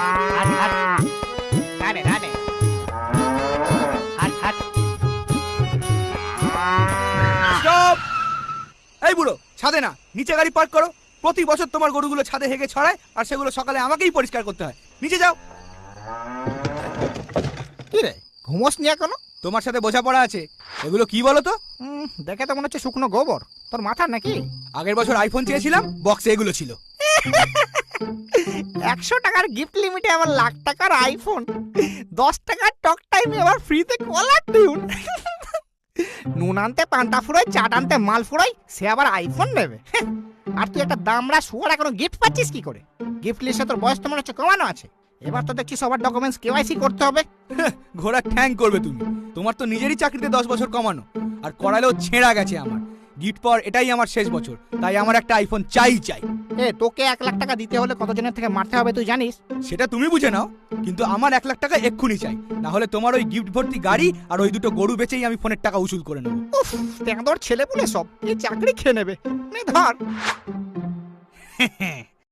হাট হাট ডানে ডানে হাট হাট। স্টপ! এই বুড়ো, ছাদে না, নিচে গাড়ি পার্ক করো। প্রতি বছর তোমার গরুগুলো ছাদে হেগে ছড়ায়, আর সেগুলো সকালে আমাকেই পরিষ্কার করতে হয়। নিচে যাও। কি রে, ঘুমোস নি এখনো? তোমার সাথে বোঝাপড়া আছে। এগুলো কি বলো তো? দেখে তো মনে হচ্ছে শুকনো গোবর। তোর মাথা নাকি? আগের বছর আইফোন চেয়েছিলাম, বক্সে এগুলো ছিল। 100 টাকার গিফট লিমিটে আবার লাখ টাকার আইফোন, 10 টাকার টক টাইমে আবার ফ্রিতে কলার টিউন। নুন আনতে পান্তা ফুরাই, চাট আনতে মাল ফুরাই, সে আবার আইফোন নেবে। আর তুই একটা দামড়া শুয়ার এখনো গিফট পাচ্ছিস কি করে? গিফট লিস্টে তোর বয়স তো মনে হচ্ছে কমানো আছে। এবার তো দেখছি সবার ডকুমেন্টস কেওয়াইসি করতে হবে। ঘোড়া ঠ্যাং করবে তুমি। তোমার তো নিজেরই চাকরিতে 10 বছর কমানো, আর করালেও ছেঁড়া গেছে আমার। গিফট পর এটাই আমার শেষ বছর, তাই আমার একটা আইফোন চাই। তোকে 1 লাখ টাকা দিতে হলে কতজনের থেকে মারতে হবে তুই জানিস? সেটা তুমি বুঝে নাও, কিন্তু আমার 1 লাখ টাকা এক্ষুনি চাই। না হলে তোমার ওই গিফট ভর্তি গাড়ি আর ওই দুটো গরু বেচেই আমি ফোনের টাকা উসুল করে নেবো। উফ, তেঁদর ছেলে পুলে সব এই চাকরি খেয়ে নেবে। নে ধর।